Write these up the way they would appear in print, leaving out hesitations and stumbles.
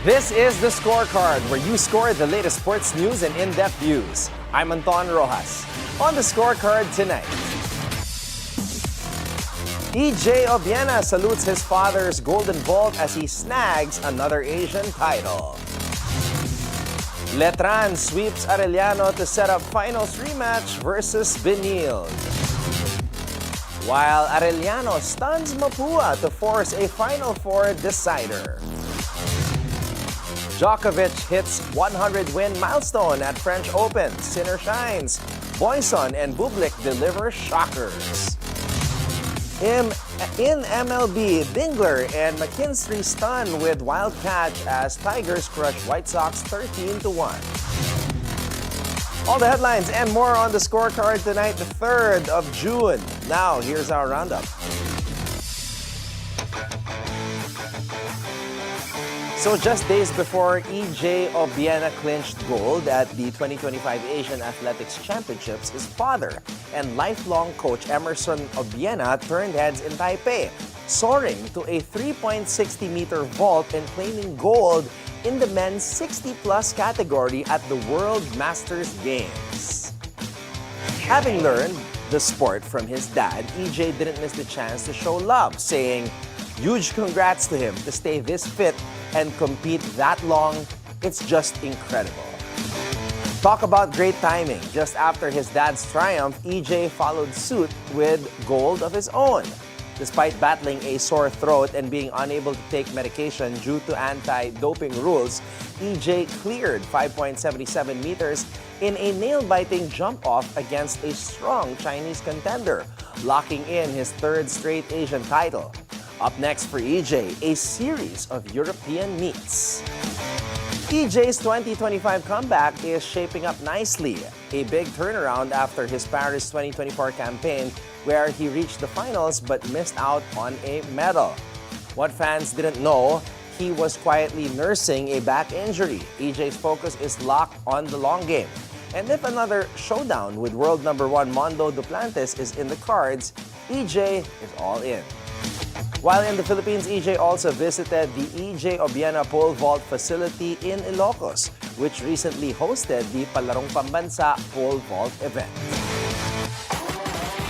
This is the Scorecard, where you score the latest sports news and in-depth views. I'm Anton Roxas. On the Scorecard tonight, Obiena salutes his father's golden vault as he snags another Asian title. Letran sweeps Arellano to set up finals rematch versus Benilde. While Arellano stuns Mapua to force a Final Four decider. Djokovic hits 100-win milestone at French Open. Sinner shines. Boisson and Bublik deliver shockers. In MLB, Dingler and McKinstry stun with wild catch as Tigers crush White Sox 13-1. All the headlines and more on the Scorecard tonight, the 3rd of June. Now, here's our roundup. So just days before Obiena clinched gold at the 2025 Asian Athletics Championships, his father and lifelong coach Emerson Obiena turned heads in Taipei, soaring to a 3.60-meter vault and claiming gold in the men's 60-plus category at the World Masters Games. Having learned the sport from his dad, EJ didn't miss the chance to show love, saying, "Huge congrats to him to stay this fit and compete that long. It's just incredible." Talk about great timing. Just after his dad's triumph, EJ followed suit with gold of his own. Despite battling a sore throat and being unable to take medication due to anti-doping rules, EJ cleared 5.77 meters in a nail-biting jump-off against a strong Chinese contender, locking in his 3rd straight Asian title. Up next for EJ, a series of European meets. EJ's 2025 comeback is shaping up nicely. A big turnaround after his Paris 2024 campaign, where he reached the finals but missed out on a medal. What fans didn't know, he was quietly nursing a back injury. EJ's focus is locked on the long game. And if another showdown with world #1 Mondo Duplantis is in the cards, EJ is all in. While in the Philippines, EJ also visited the EJ Obiena pole vault facility in Ilocos, which recently hosted the Palarong Pambansa pole vault event.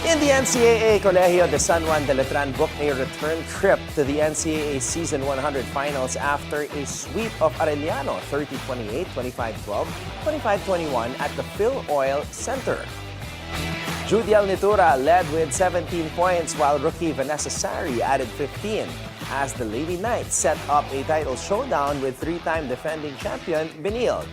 In the NCAA, Colegio de San Juan de Letran booked a return trip to the NCAA Season 100 Finals after a sweep of Arellano 30-28, 25-12, 25-21 at the Phil Oil Center. Judiel Nitura led with 17 points while rookie Vanessa Sari added 15 as the Lady Knights set up a title showdown with 3-time defending champion Benilde.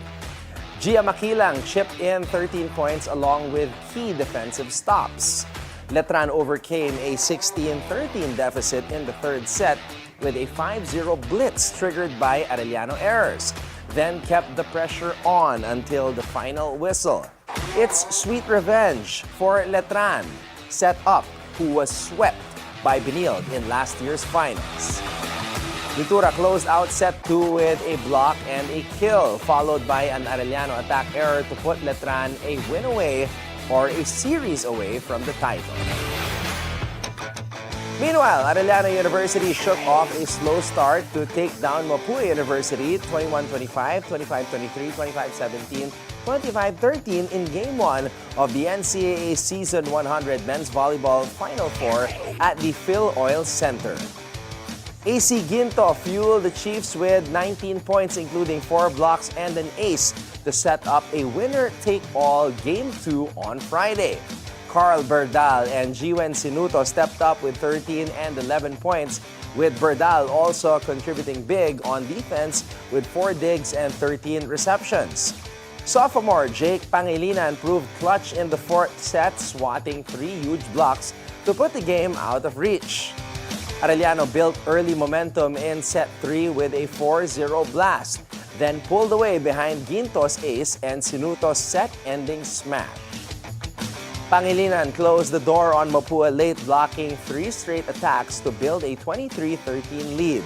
Gia Makilang chipped in 13 points along with key defensive stops. Letran overcame a 16-13 deficit in the 3rd set with a 5-0 blitz triggered by Arellano errors, then kept the pressure on until the final whistle. It's sweet revenge for Letran, set up who was swept by Benilde in last year's finals. Nitura closed out set 2 with a block and a kill, followed by an Arellano attack error to put Letran a win away or a series away from the title. Meanwhile, Arellano University shook off a slow start to take down Mapua University 21-25, 25-23, 25-17, 25-13 in Game 1 of the NCAA Season 100 Men's Volleyball Final Four at the Phil Oil Center. AC Ginto fueled the Chiefs with 19 points, including 4 blocks and an ace, to set up a winner-take-all Game 2 on Friday. Carl Berdal and Jiwen Sinuto stepped up with 13 and 11 points, with Berdal also contributing big on defense with 4 digs and 13 receptions. Sophomore Jake Pangilinan proved clutch in the 4th set, swatting 3 huge blocks to put the game out of reach. Arellano built early momentum in set 3 with a 4-0 blast, then pulled away behind Ginto's ace and Sinuto's set-ending smash. Pangilinan closed the door on Mapua late, blocking 3 straight attacks to build a 23-13 lead.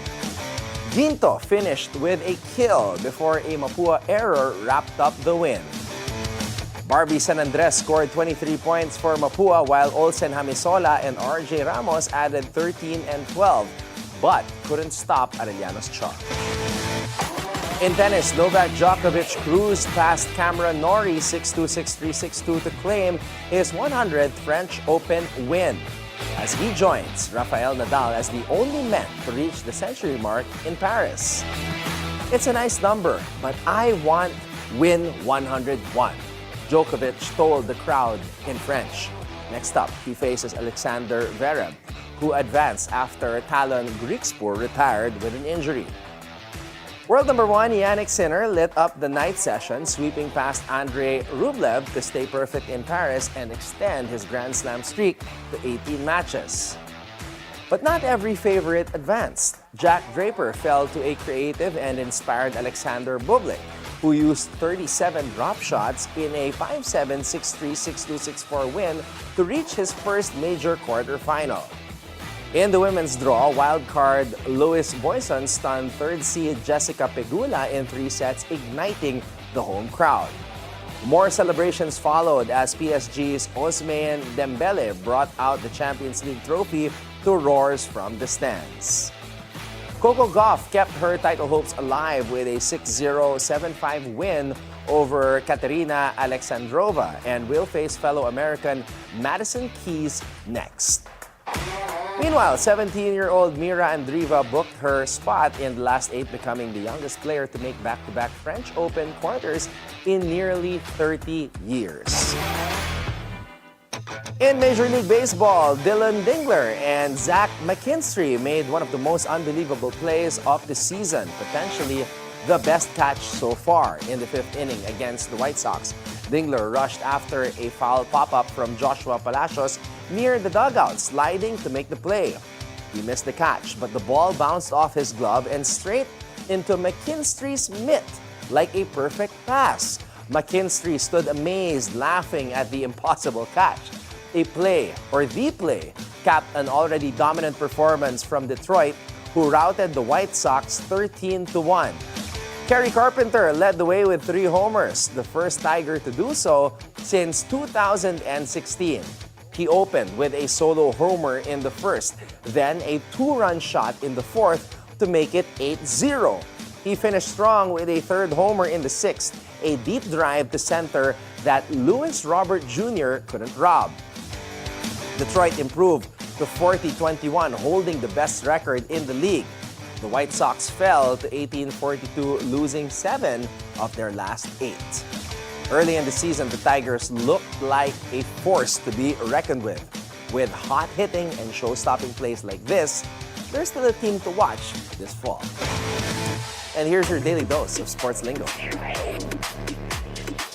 Ginto finished with a kill before a Mapua error wrapped up the win. Barbie San Andres scored 23 points for Mapua, while Olsen Hamisola and RJ Ramos added 13 and 12, but couldn't stop Arellano's charge. In tennis, Novak Djokovic cruised past Cameron Norrie 6-2, 6-3, 6-2 to claim his 100th French Open win, as he joins Rafael Nadal as the only man to reach the century mark in Paris. It's a nice number, but I want win 101, Djokovic told the crowd in French. Next up, he faces Alexander Zverev, who advanced after Talon Griekspoor retired with an injury. World number 1, Jannik Sinner lit up the night session, sweeping past Andrei Rublev to stay perfect in Paris and extend his Grand Slam streak to 18 matches. But not every favorite advanced. Jack Draper fell to a creative and inspired Alexander Bublik, who used 37 drop shots in a 5-7, 6-3, 6-2, 6-4 win to reach his first major quarterfinal. In the women's draw, wildcard Louis Boisson stunned third seed Jessica Pegula in 3 sets, igniting the home crowd. More celebrations followed as PSG's Ousmane Dembele brought out the Champions League trophy to roars from the stands. Coco Gauff kept her title hopes alive with a 6-0, 7-5 win over Katerina Alexandrova and will face fellow American Madison Keys next. Meanwhile, 17-year-old Mira Andreeva booked her spot in the last 8, becoming the youngest player to make back-to-back French Open quarters in nearly 30 years. In Major League Baseball, Dylan Dingler and Zach McKinstry made one of the most unbelievable plays of the season, potentially the best catch so far in the 5th inning against the White Sox. Dingler rushed after a foul pop-up from Joshua Palacios near the dugout, sliding to make the play. He missed the catch, but the ball bounced off his glove and straight into McKinstry's mitt like a perfect pass. McKinstry stood amazed, laughing at the impossible catch. The play capped an already dominant performance from Detroit, who routed the White Sox 13-1. Kerry Carpenter led the way with 3 homers, the first Tiger to do so since 2016. He opened with a solo homer in the first, then a 2-run shot in the fourth to make it 8-0. He finished strong with a 3rd homer in the 6th, a deep drive to center that Lewis Robert Jr. couldn't rob. Detroit improved to 40-21, holding the best record in the league. The White Sox fell to 18-42, losing 7 of their last 8. Early in the season, the Tigers looked like a force to be reckoned with. With hot hitting and show-stopping plays like this, they're still a team to watch this fall. And here's your daily dose of sports lingo.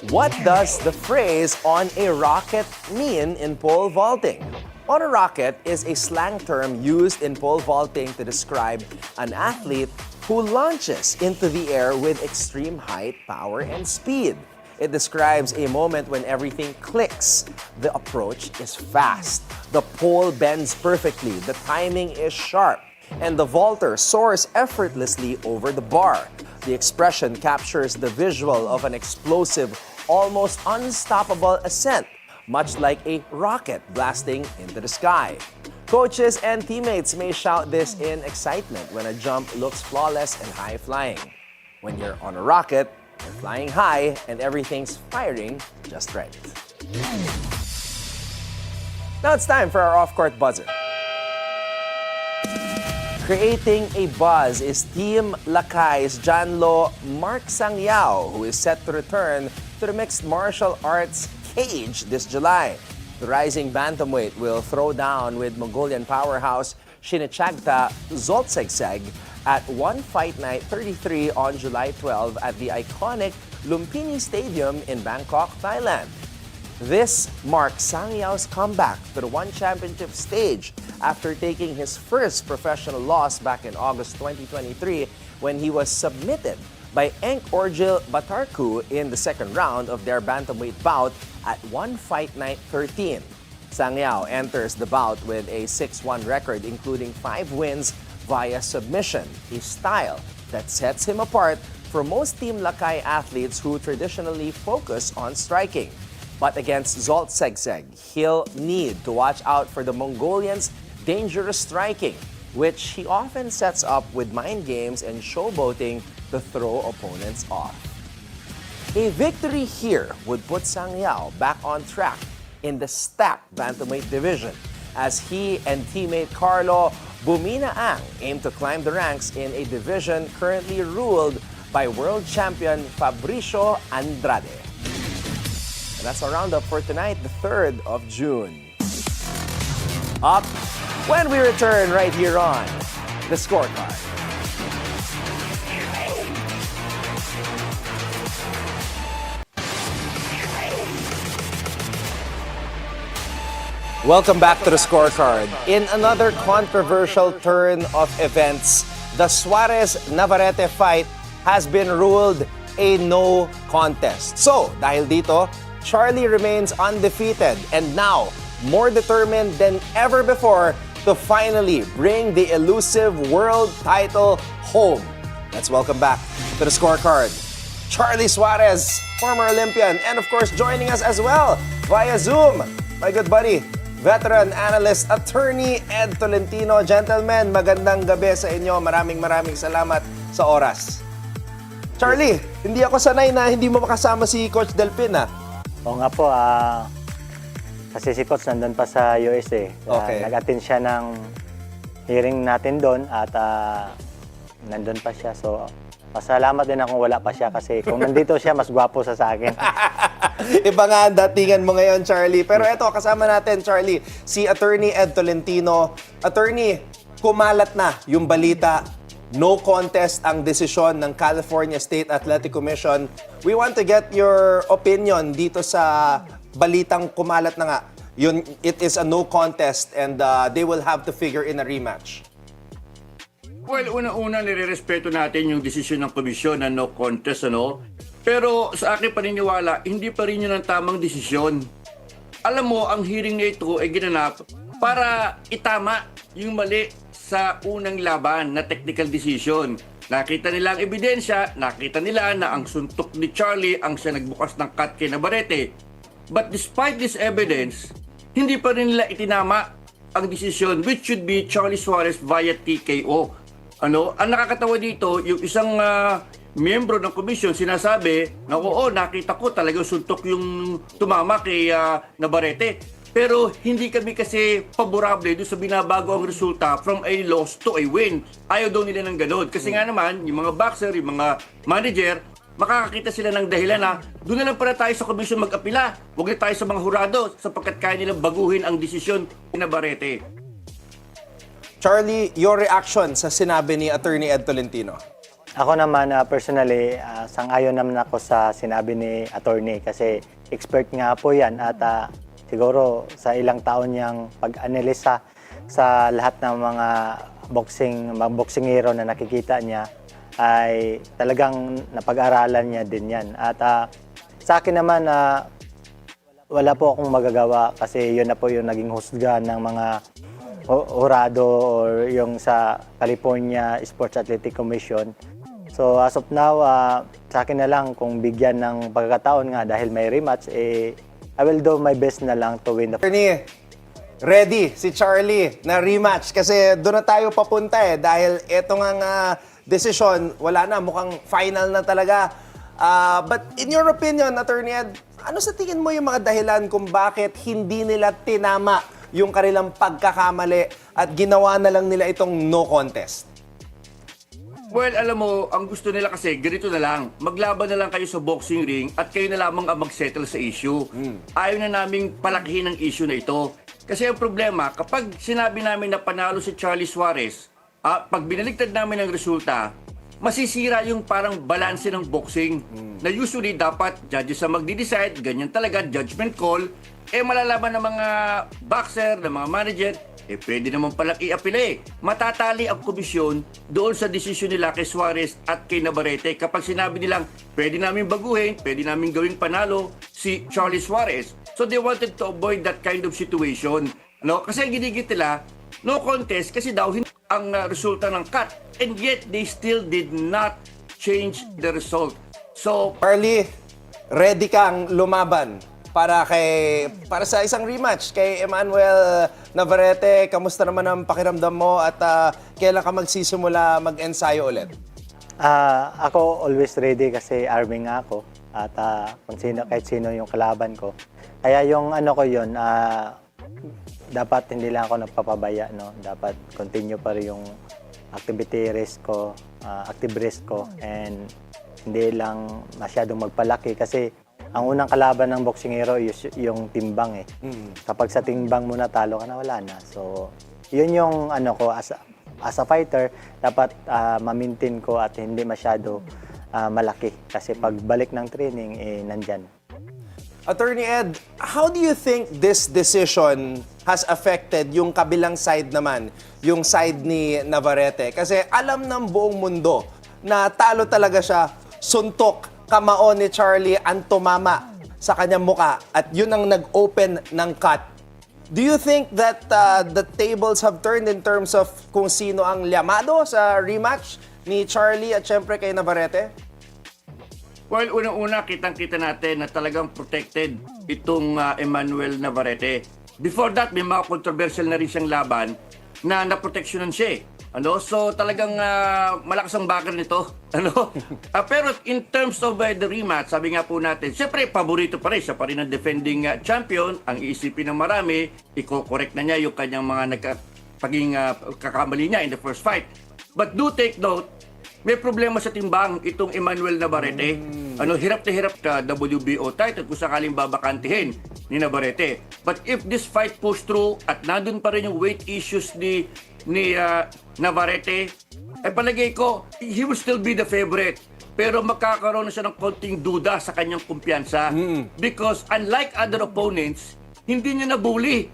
What does the phrase "on a rocket" mean in pole vaulting? On a rocket is a slang term used in pole vaulting to describe an athlete who launches into the air with extreme height, power, and speed. It describes a moment when everything clicks. The approach is fast. The pole bends perfectly. The timing is sharp. And the vaulter soars effortlessly over the bar. The expression captures the visual of an explosive, almost unstoppable ascent, much like a rocket blasting into the sky. Coaches and teammates may shout this in excitement when a jump looks flawless and high-flying. When you're on a rocket, you're flying high and everything's firing just right. Now it's time for our off-court buzzer. Creating a buzz is Team Lakay's Janlo Mark Sangyao, who is set to return to the mixed martial arts cage this July. The rising bantamweight will throw down with Mongolian powerhouse Shinechagta Zoltsegseg at One Fight Night 33 on July 12 at the iconic Lumpini Stadium in Bangkok, Thailand. This marks Sangyao's comeback to the One Championship stage after taking his first professional loss back in August 2023 when he was submitted by Enk Orgil Batarku in the second round of their bantamweight bout at One Fight Night 13. Sangyao enters the bout with a 6-1 record, including 5 wins via submission, a style that sets him apart from most Team Lakay athletes who traditionally focus on striking. But against Zoltsegseg, he'll need to watch out for the Mongolian's dangerous striking. which he often sets up with mind games and showboating to throw opponents off. A victory here would put Sang Yao back on track in the stacked bantamweight division as he and teammate Carlo Buminaang aim to climb the ranks in a division currently ruled by world champion Fabricio Andrade. And that's our roundup for tonight, the 3rd of June. Up when we return right here on The Scorecard. Welcome back to The Scorecard. In another controversial turn of events, the Suarez-Navarrete fight has been ruled a no contest. So, dahil dito, Charlie remains undefeated and now more determined than ever before to finally bring the elusive world title home. Let's welcome back to The Scorecard, Charlie Suarez, former Olympian, and of course joining us as well via Zoom, my good buddy, veteran analyst, attorney Ed Tolentino. Gentlemen, magandang gabi sa inyo. Maraming salamat sa oras. Charlie, hindi ako sanay na hindi mo makasama si Coach Delpin, ha? Oo nga po, kasi si Coach nandun pa sa USA. Okay. Nag-attend siya ng hearing natin doon at nandun pa siya. So, pasalamat din akong wala pa siya kasi kung nandito siya, mas gwapo sa akin. Iba nga ang datingan mo ngayon, Charlie. Pero eto, kasama natin, Charlie, si Attorney Ed Tolentino. Attorney, kumalat na yung balita. No contest ang desisyon ng California State Athletic Commission. We want to get your opinion dito sa balitang kumalat na nga. It is a no contest and they will have to figure in a rematch. Well, una-una, nire-respeto natin yung desisyon ng komisyon na no contest, ano? Pero sa akin paniniwala, hindi pa rin yun ang tamang desisyon. Alam mo, ang hearing na ito ay ginanap para itama yung mali sa unang laban na technical decision. Nakita nila ang ebidensya, nakita nila na ang suntok ni Charlie ang siya nagbukas ng cut kay Navarrete. But despite this evidence, hindi pa rin nila itinama ang desisyon which should be Charlie Suarez via TKO. Ano? Ang nakakatawa dito, yung isang miyembro ng komisyon sinasabi na oo, nakita ko talagang suntok yung tumama kay Navarrete. Pero hindi kami kasi favorable doon sa binabago ang resulta from a loss to a win. Ayaw daw nila ng ganun. Kasi nga naman, yung mga boxer, yung mga manager, makakakita sila ng dahilan na doon na lang para tayo sa komisyon mag-apila. Huwag na tayo sa mga hurado sapagkat kaya nilang baguhin ang desisyon ni Navarrete. Charlie, your reaction sa sinabi ni Attorney Ed Tolentino? Ako naman, personally, sang-ayon naman ako sa sinabi ni attorney kasi expert nga po yan at siguro sa ilang taon niyang pag-analisa sa lahat ng mga boxingero na nakikita niya ay talagang napag-aralan niya din yan. At sa akin naman, wala po akong magagawa kasi yun na po yung naging husga ng mga hurado or yung sa California Sports Athletic Commission. So as of now, sa akin na lang kung bigyan ng pagkakataon nga dahil may rematch, I will do my best na lang to win the... Attorney, ready si Charlie na rematch kasi doon na tayo papunta dahil eto nga desisyon, wala na, mukhang final na talaga. But in your opinion, Attorney Ed, ano sa tingin mo yung mga dahilan kung bakit hindi nila tinama yung kanilang pagkakamali at ginawa na lang nila itong no contest? Well, alam mo, ang gusto nila kasi, ganito na lang. Maglaban na lang kayo sa boxing ring at kayo na lamang ang mag-settle sa issue. Ayaw na naming palakihin ang issue na ito. Kasi ang problema, kapag sinabi namin na panalo si Charlie Suarez, pag binaligtad namin ang resulta, masisira yung parang balanse ng boxing. Na usually dapat judges ang magdi-decide, ganyan talaga, judgment call. Malalaman ng mga boxer, ng mga manager, pwede naman palang i-apila Matatali ang komisyon doon sa desisyon nila kay Suarez at kay Navarrete kapag sinabi nilang pwede namin baguhin, pwede namin gawing panalo si Charlie Suarez. So they wanted to avoid that kind of situation. No? Kasi ginigit nila, no contest kasi daw hindi ang resulta ng cut. And yet they still did not change the result. So, Charlie, ready kang lumaban para sa isang rematch kay Emmanuel Navarrete. Kamusta naman ang pakiramdam mo at kailan ka magsisimula mag-ensayo ulit? Ako always ready kasi army nga ako at kahit sino yung kalaban ko. Kaya yung ano ko yun, dapat hindi lang ako nagpapabaya, no? Dapat continue pa rin yung activity risk ko, active risk ko, and hindi lang masyadong magpalaki kasi ang unang kalaban ng boksingero yung timbang eh. Kapag sa timbang mo natalo ka na, wala na. So, yun yung ano ko as a fighter, dapat ma-maintain ko at hindi masyado malaki. Kasi pag balik ng training, nandyan. Attorney Ed, how do you think this decision has affected yung kabilang side naman, yung side ni Navarrete? Kasi alam ng buong mundo na talo talaga siya, suntok, kamao ni Charlie ang tumama sa kanyang muka at yun ang nag-open ng cut. Do you think that the tables have turned in terms of kung sino ang llamado sa rematch ni Charlie at syempre kay Navarrete? Well, unang-una, kitang-kita natin na talagang protected itong Emmanuel Navarrete. Before that, may mga controversial na rin siyang laban na naproteksyonan siya. So talagang malakas ang backer nito. Pero in terms of the rematch, sabi nga po natin, siyempre paborito pa rin. Siya pa rin ang defending champion. Ang iisipin ng marami, i-correct na niya yung kanyang mga kakamali niya in the first fight. But do take note, may problema sa timbang itong Emmanuel Navarrete. Hirap na hirap ka WBO title kung sakaling babakantihin ni Navarrete. But if this fight push through at nandun pa rin yung weight issues ni Navarrete, palagay ko, he will still be the favorite. Pero magkakaroon na siya ng konting duda sa kanyang kumpiyansa. Because unlike other opponents, hindi niya nabuli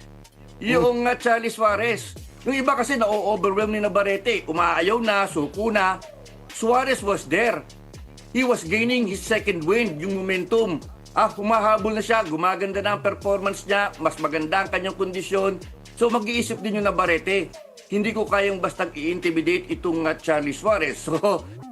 yung Charlie Suarez. Yung iba kasi na-overwhelm ni Navarrete. Umaayaw na, suko na. Suarez was there. He was gaining his second win, yung momentum. Humahabol na siya, gumaganda na ang performance niya, mas maganda ang kanyang kondisyon. So mag-iisip din yung Navarrete, hindi ko kayang bastang i-intimidate itong Charlie Suarez. So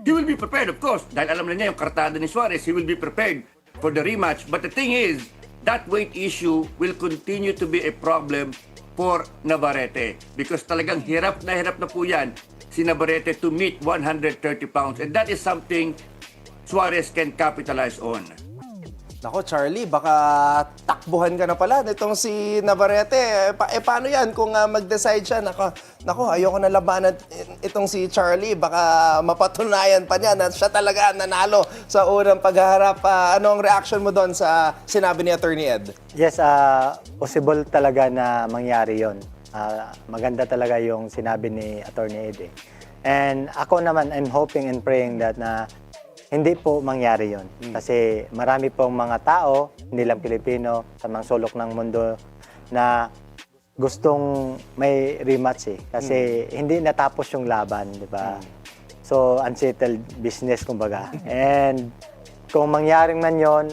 he will be prepared, of course. Dahil alam na niya yung kartada ni Suarez, he will be prepared for the rematch. But the thing is, that weight issue will continue to be a problem for Navarrete. Because talagang hirap na po yan si Navarrete to meet 130 pounds. And that is something Suarez can capitalize on. Nako, Charlie, baka takbuhan ka na pala nitong si Navarrete. Paano yan kung mag-decide siya? Nako, ayoko na labanan itong si Charlie. Baka mapatunayan pa niya na siya talaga nanalo sa unang pagharap. Anong reaction mo doon sa sinabi ni Attorney Ed? Yes, possible talaga na mangyari yon. Maganda talaga yung sinabi ni Attorney Ed. And ako naman, I'm hoping and praying that na hindi po mangyari yon. Kasi marami pong mga tao, hindi lang Pilipino, sa mga sulok ng mundo na gustong may rematch eh. Kasi hindi natapos yung laban, di ba? So, unsettled business, kumbaga. And kung mangyaring man yon,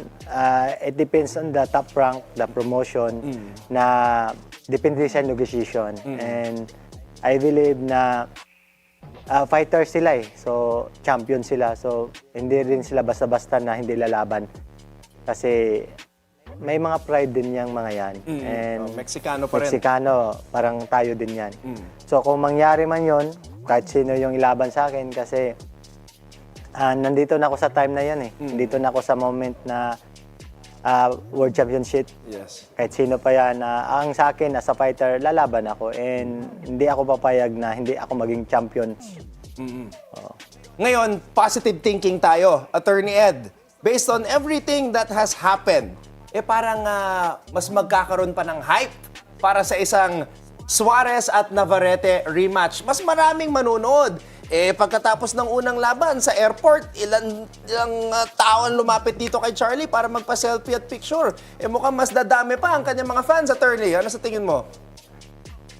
it depends on the top rank, the promotion, na depende sa negotiation. And I believe na fighters sila eh. So, champion sila. So, hindi rin sila basta-basta na hindi lalaban. Kasi may mga pride din yung mga yan. And Meksikano pa rin. Meksikano, parang tayo din yan. So, kung mangyari man yon, kahit sino yung ilaban sa akin, kasi nandito na ako sa time na yan eh. Nandito na ako sa moment na World Championship. Yes. Kahit sino pa yan, ang sa akin, as a fighter, lalaban ako. And hindi ako papayag na hindi ako maging champion. Ngayon, positive thinking tayo, Attorney Ed. Based on everything that has happened, parang mas magkakaroon pa ng hype para sa isang Suarez at Navarrete rematch. Mas maraming manonood. Pagkatapos ng unang laban sa airport, ilang tao ang lumapit dito kay Charlie para magpa-selfie at picture. Mukhang mas dadami pa ang kanyang mga fans, Attorney. Ano sa tingin mo?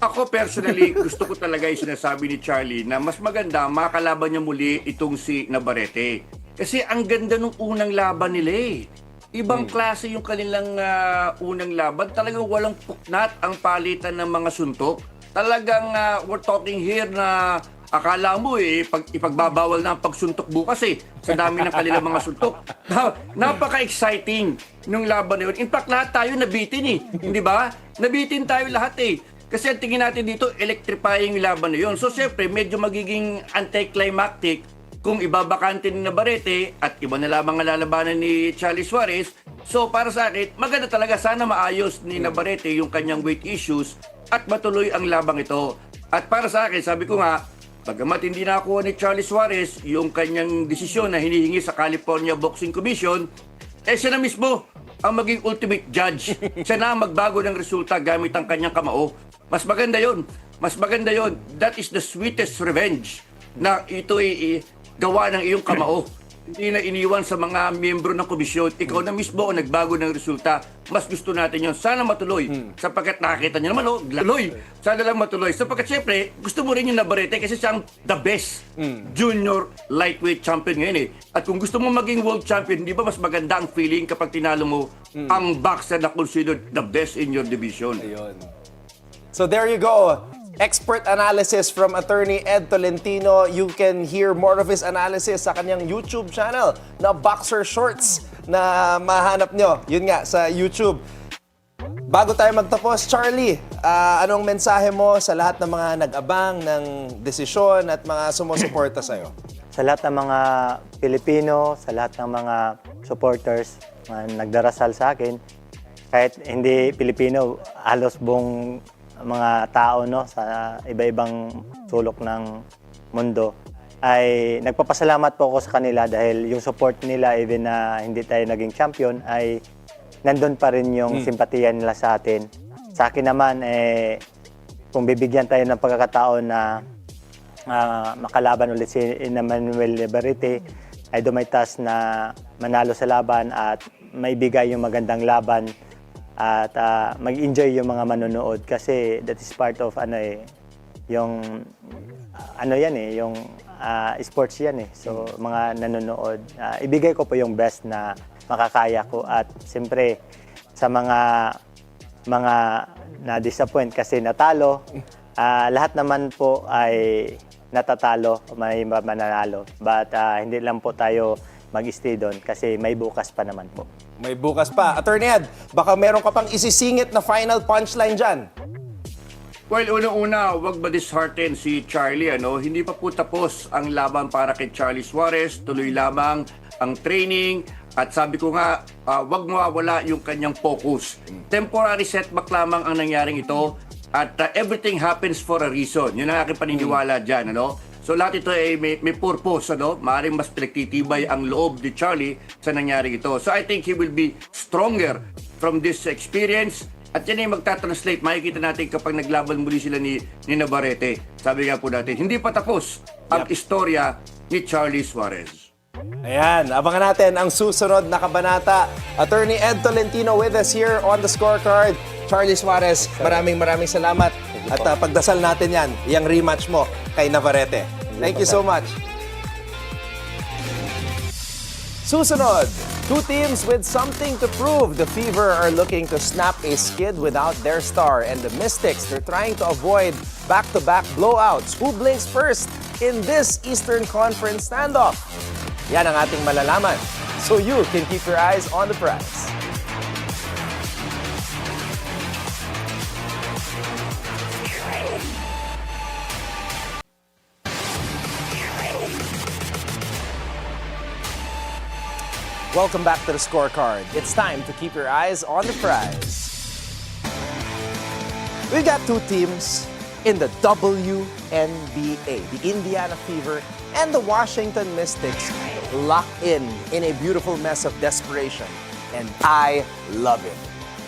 Ako personally, gusto ko talaga yung sinasabi ni Charlie na mas maganda makalaban niya muli itong si Navarrete. Kasi ang ganda nung unang laban nila eh. Ibang klase yung kanilang unang laban. Talagang walang puknat ang palitan ng mga suntok. Talagang we're talking here na Akala mo ipagbabawal na ang pagsuntok bukas sa dami ng kanilang mga suntok. Napaka-exciting nung laban na yun. In fact, lahat tayo nabitin hindi ba? Nabitin tayo lahat Kasi ang tingin natin dito, electrifying yung laban na yun. So, siyempre, medyo magiging anticlimactic kung ibabakante ni Navarrete at iba na lamang ang lalabanan ni Charlie Suarez. So, para sa akin, maganda talaga. Sana maayos ni Navarrete yung kanyang weight issues at matuloy ang labang ito. At para sa akin, sabi ko nga, bagamat hindi nakuha ni Charlie Suarez yung kanyang desisyon na hinihingi sa California Boxing Commission, siya na mismo ang maging ultimate judge. Siya na ang magbago ng resulta gamit ang kanyang kamao. Mas maganda yon. Mas maganda yon. That is the sweetest revenge na ito gawa ng iyong kamao. Hindi na iniwan sa mga miyembro ng komisyon. Ikaw na mismo ang nagbago ng resulta. Mas gusto natin yon. Sana matuloy. Sapagkat nakakita niyo naman, tuloy. Sana lang matuloy. Sapagkat siyempre, gusto mo rin yung Navarrete kasi siyang the best junior lightweight champion ngayon At kung gusto mo maging world champion, di ba mas maganda ang feeling kapag tinalo mo ang boxer na considered the best in your division. Ayun. So there you go. Expert analysis from attorney Ed Tolentino. You can hear more of his analysis sa kanyang YouTube channel na Boxer Shorts na mahanap nyo. Yun nga, sa YouTube. Bago tayo magtapos, Charlie, anong mensahe mo sa lahat ng mga nag-abang ng desisyon at mga sumusuporta sa'yo? Sa lahat ng mga Pilipino, sa lahat ng mga supporters na nagdarasal sa akin, kahit hindi Pilipino, halos buong mga tao sa iba-ibang sulok ng mundo, ay nagpapasalamat po ako sa kanila dahil yung support nila even na hindi tayo naging champion ay nandun pa rin yung simpatiya nila sa atin. Sa akin naman, kung bibigyan tayo ng pagkakataon na makalaban ulit si Emmanuel Navarrete, ay dumaitas na manalo sa laban at maibigay yung magandang laban at mag-enjoy yung mga manonood kasi that is part of yung yung sports yan So mga nanonood, ibigay ko po yung best na makakaya ko at siyempre sa mga na-disappoint kasi natalo, lahat naman po ay natatalo, may mananalo. But hindi lang po tayo mag-stay doon kasi may bukas pa naman po. May bukas pa. Attorney Ed, baka meron ka pang isisingit na final punchline dyan. Well, una-una, wag ma-dishearten si Charlie. Hindi pa po tapos ang laban para kay Charlie Suarez. Tuloy lamang ang training. At sabi ko nga, wag mawawala yung kanyang focus. Temporary setback lamang ang nangyaring ito. At everything happens for a reason. Yun ang aking paniniwala dyan. So lahat ito ay may purpose, Maaaring mas pinagtitibay ang loob ni Charlie sa nangyari ito. So I think he will be stronger from this experience. At yan ay magta-translate. Makikita natin kapag naglaban muli sila ni Navarrete. Sabi nga po natin, hindi pa tapos ang istorya ni Charlie Suarez. Ayan, abangan natin ang susunod na kabanata. Attorney Ed Tolentino with us here on the Scorecard. Charlie Suarez, maraming salamat. At pagdasal natin yan, yung rematch mo kay Navarrete. Thank you so much. Susunod, two teams with something to prove. The Fever are looking to snap a skid without their star. And the Mystics, they're trying to avoid back-to-back blowouts. Who blinks first in this Eastern Conference standoff? Yan ang ating malalaman. So you can keep your eyes on the prize. Welcome back to the Scorecard. It's time to keep your eyes on the prize. We've got two teams in the WNBA, the Indiana Fever and the Washington Mystics, locked in a beautiful mess of desperation. And I love it.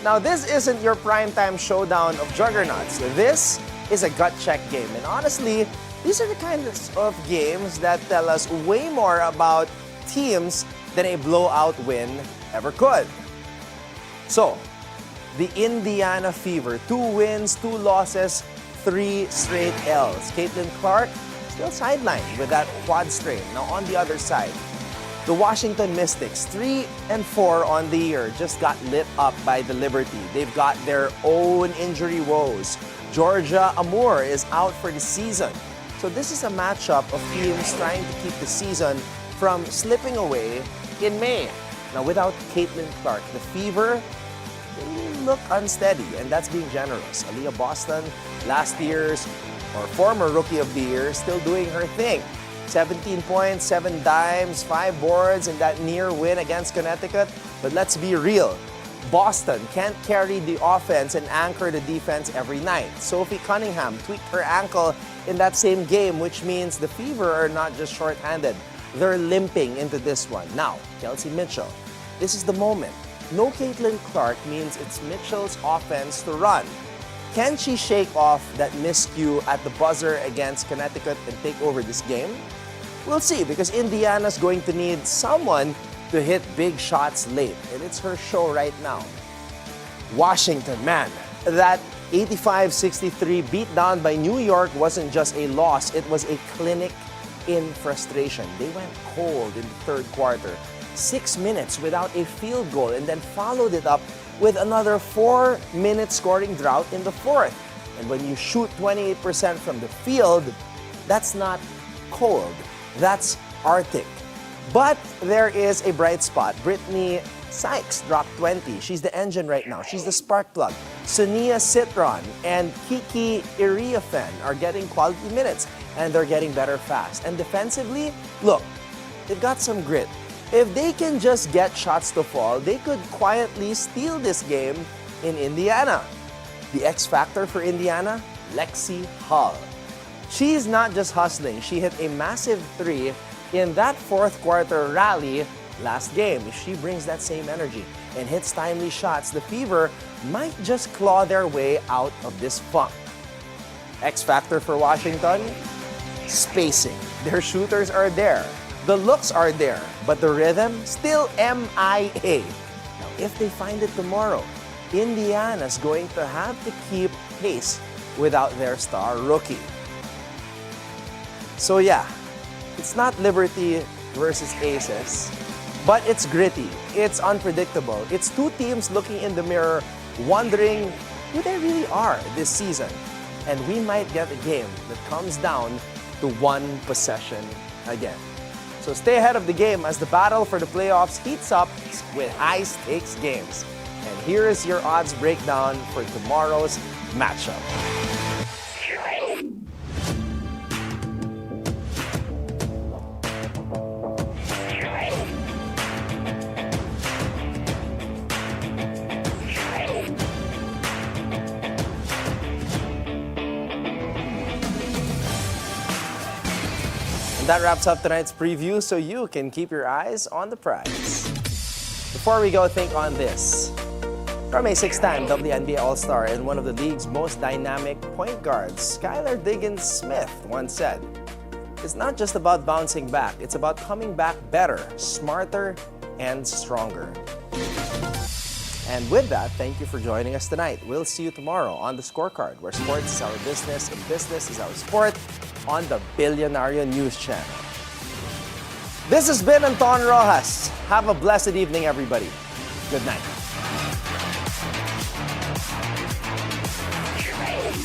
Now, this isn't your primetime showdown of juggernauts. This is a gut check game. And honestly, these are the kinds of games that tell us way more about teams than a blowout win ever could. So, the Indiana Fever, 2 wins, 2 losses, 3 straight L's. Caitlin Clark still sidelined with that quad strain. Now, on the other side, the Washington Mystics, 3-4 on the year, just got lit up by the Liberty. They've got their own injury woes. Georgia Amour is out for the season. So this is a matchup of teams trying to keep the season from slipping away in May. Now, without Caitlin Clark, the Fever, they look unsteady, and that's being generous. Aaliyah Boston, last year's or former Rookie of the Year, still doing her thing. 17 points, 7 dimes, 5 boards in that near win against Connecticut. But let's be real. Boston can't carry the offense and anchor the defense every night. Sophie Cunningham tweaked her ankle in that same game, which means the Fever are not just shorthanded. They're limping into this one. Now, Kelsey Mitchell, this is the moment. No Caitlin Clark means it's Mitchell's offense to run. Can she shake off that miscue at the buzzer against Connecticut and take over this game? We'll see, because Indiana's going to need someone to hit big shots late, and it's her show right now. Washington, man, that 85-63 beatdown by New York wasn't just a loss, it was a clinic in frustration. They went cold in the third quarter. 6 minutes without a field goal, and then followed it up with another 4-minute scoring drought in the fourth. And when you shoot 28% from the field, that's not cold, that's Arctic. But there is a bright spot. Brittany Sykes dropped 20. She's the engine right now. She's the spark plug. Sonia Citron and Kiki Iriafen are getting quality minutes, and they're getting better fast. And defensively, look, they've got some grit. If they can just get shots to fall, they could quietly steal this game in Indiana. The X factor for Indiana, Lexi Hull. She's not just hustling. She hit a massive 3 in that fourth quarter rally last game. If she brings that same energy and hits timely shots, the Fever might just claw their way out of this funk. X factor for Washington, spacing. Their shooters are there. The looks are there, but the rhythm still MIA. Now, if they find it tomorrow, Indiana's going to have to keep pace without their star rookie. So yeah, it's not Liberty versus Aces, but it's gritty, it's unpredictable. It's two teams looking in the mirror, wondering who they really are this season. And we might get a game that comes down to one possession again. So stay ahead of the game as the battle for the playoffs heats up with high-stakes games. And here is your odds breakdown for tomorrow's matchup. That wraps up tonight's preview, so you can keep your eyes on the prize. Before we go, think on this. From a 6-time WNBA All-Star and one of the league's most dynamic point guards, Skylar Diggins-Smith once said, "It's not just about bouncing back, it's about coming back better, smarter, and stronger." And with that, thank you for joining us tonight. We'll see you tomorrow on The Scorecard, where sports is our business and business is our sport, on the Bilyonaryo News Channel. This has been Anton Roxas. Have a blessed evening, everybody. Good night.